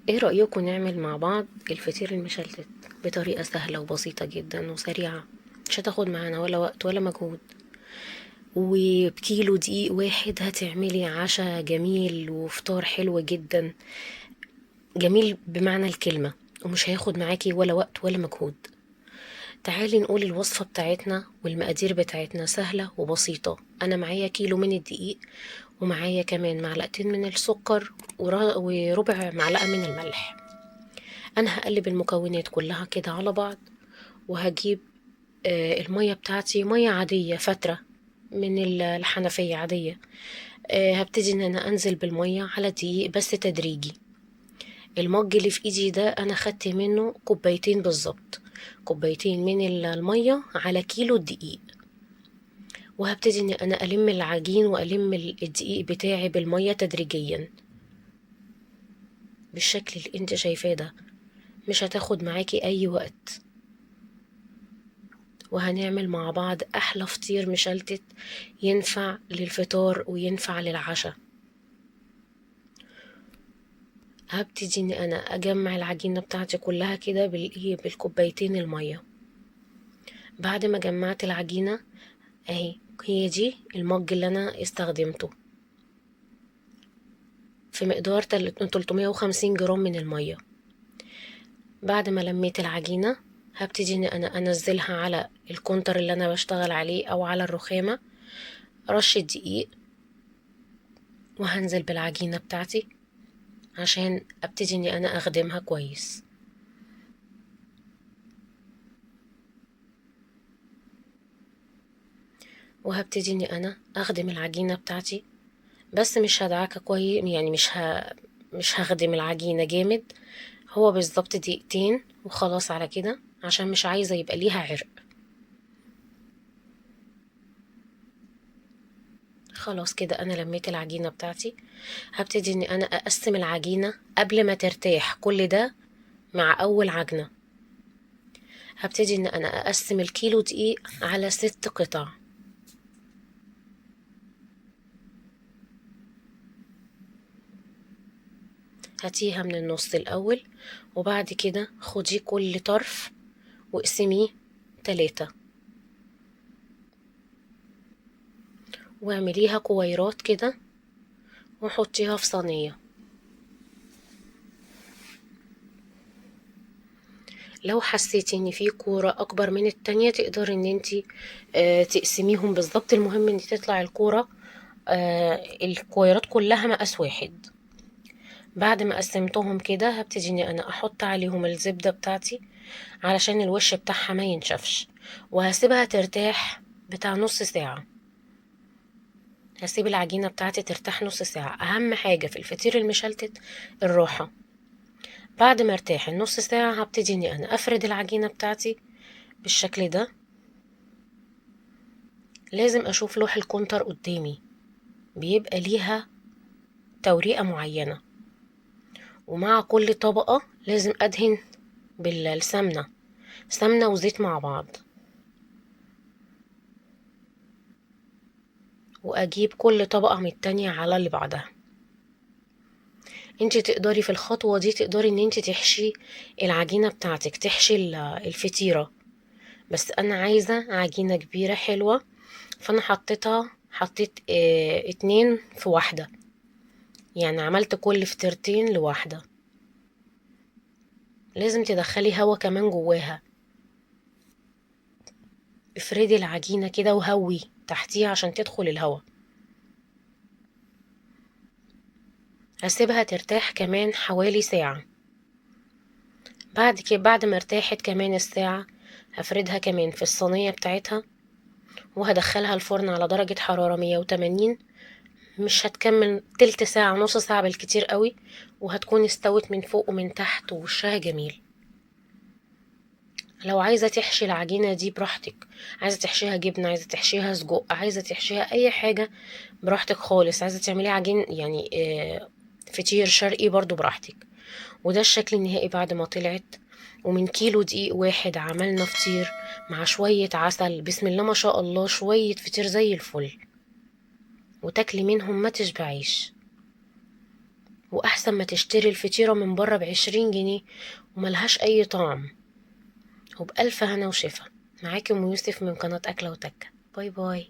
ايه رأيكم نعمل مع بعض الفطير المشلتت بطريقة سهلة وبسيطة جدا وسريعة؟ مش هتاخد معانا ولا وقت ولا مجهود، وبكيلو دقيق واحد هتعملي عشاء جميل وفطار حلو جدا، جميل بمعنى الكلمة، ومش هياخد معاكي ولا وقت ولا مجهود. تعالي نقول الوصفة بتاعتنا والمقادير بتاعتنا سهلة وبسيطة. أنا معايا كيلو من الدقيق، ومعايا كمان معلقتين من السكر، وربع معلقة من الملح. انا هقلب المكونات كلها كده على بعض، وهجيب المية بتاعتي مية عادية فترة من الحنفية عادية. هبتدي ان انا انزل بالمية على دقيق بس تدريجي. المج اللي في ايدي ده انا خدت منه كوبايتين بالظبط، كوبايتين من المية على كيلو الدقيق. وهبتدي ان انا الم العجين والم الدقيق بتاعي بالمية تدريجيا بالشكل اللي انت شايفاه ده. مش هتاخد معاكي اي وقت، وهنعمل مع بعض أحلى فطير مشلتت ينفع للفطار وينفع للعشاء. هبتدي ان انا اجمع العجينة بتاعتي كلها كده بالكوبايتين المية. بعد ما جمعت العجينة اهي، هي دي المج اللي انا استخدمته في مقدار 350 جرام من المية. بعد ما لميت العجينة هبتدي ان انا انزلها على الكونتر اللي انا بشتغل عليه او على الرخامة، رش دقيق، وهنزل بالعجينة بتاعتي عشان ابتدي اني انا اخدمها كويس. وهبتدي اني انا اخدم العجينة بتاعتي، بس مش هدعكها كويس، يعني مش هخدم العجينة جامد. هو بالظبط دقيقتين وخلاص على كده، عشان مش عايزة يبقى ليها عرق. خلاص كده انا لميت العجينة بتاعتي. هبتدي اني انا اقسم العجينة قبل ما ترتاح كل ده مع اول عجنة. هبتدي ان انا اقسم الكيلو دقيق على 6 قطع. هاتيها من النص الأول، وبعد كده خدي كل طرف واقسميه 3، واعمليها كويرات كده وحطيها في صينية. لو حسيتي ان في كورة اكبر من التانية تقدري ان انتي تقسميهم بالظبط. المهم ان تطلع الكورة الكويرات كلها مقاس واحد. بعد ما قسمتهم كده هبتدي اني انا احط عليهم الزبدة بتاعتي علشان الوش بتاعها ما ينشفش، وهسيبها ترتاح بتاع نص ساعة. هسيب العجينة بتاعتي ترتاح نص ساعة. أهم حاجة في الفطير المشلتت الراحة. بعد ما ارتاح النص ساعة هبتدي اني انا افرد العجينة بتاعتي بالشكل ده. لازم اشوف لوح الكونتر قدامي، بيبقى ليها توريقة معينة. ومع كل طبقة لازم ادهن بالسمنة، سمنة وزيت مع بعض، واجيب كل طبقة من التانية على اللي بعدها. انت تقدري في الخطوة دي تقدري ان انت تحشي العجينة بتاعتك، تحشي الفطيرة. بس انا عايزة عجينة كبيرة حلوة، فانا حطيت 2 في واحدة، يعني عملت كل فطيرتين لواحدة. لازم تدخلي هوا كمان جواها. افردي العجينة كده وهوي تحتيها عشان تدخل الهوا. هسيبها ترتاح كمان حوالي ساعة. بعد كده بعد ما ارتاحت كمان الساعة هفردها كمان في الصينية بتاعتها، وهدخلها الفرن على درجة حرارة 180. مش هتكمل تلت ساعة، نص ساعة بالكتير قوي، وهتكون استوت من فوق ومن تحت ووشها جميل. لو عايزة تحشي العجينة دي براحتك، عايزة تحشيها جبنة، عايزة تحشيها سجق، عايزة تحشيها اي حاجة براحتك خالص. عايزة تعملي عجين يعني فطير شرقي برضو براحتك. وده الشكل النهائي بعد ما طلعت. ومن كيلو دقيق واحد عملنا فطير مع شوية عسل، بسم الله ما شاء الله، شوية فطير زي الفل، وتاكلي منهم ما تشبعيش. واحسن ما تشتري الفطيرة من بره ب20 جنيه وملهاش اي طعم. وبألف هنا وشفا. معاكي ام يوسف من قناة اكلة وتكة. باي باي.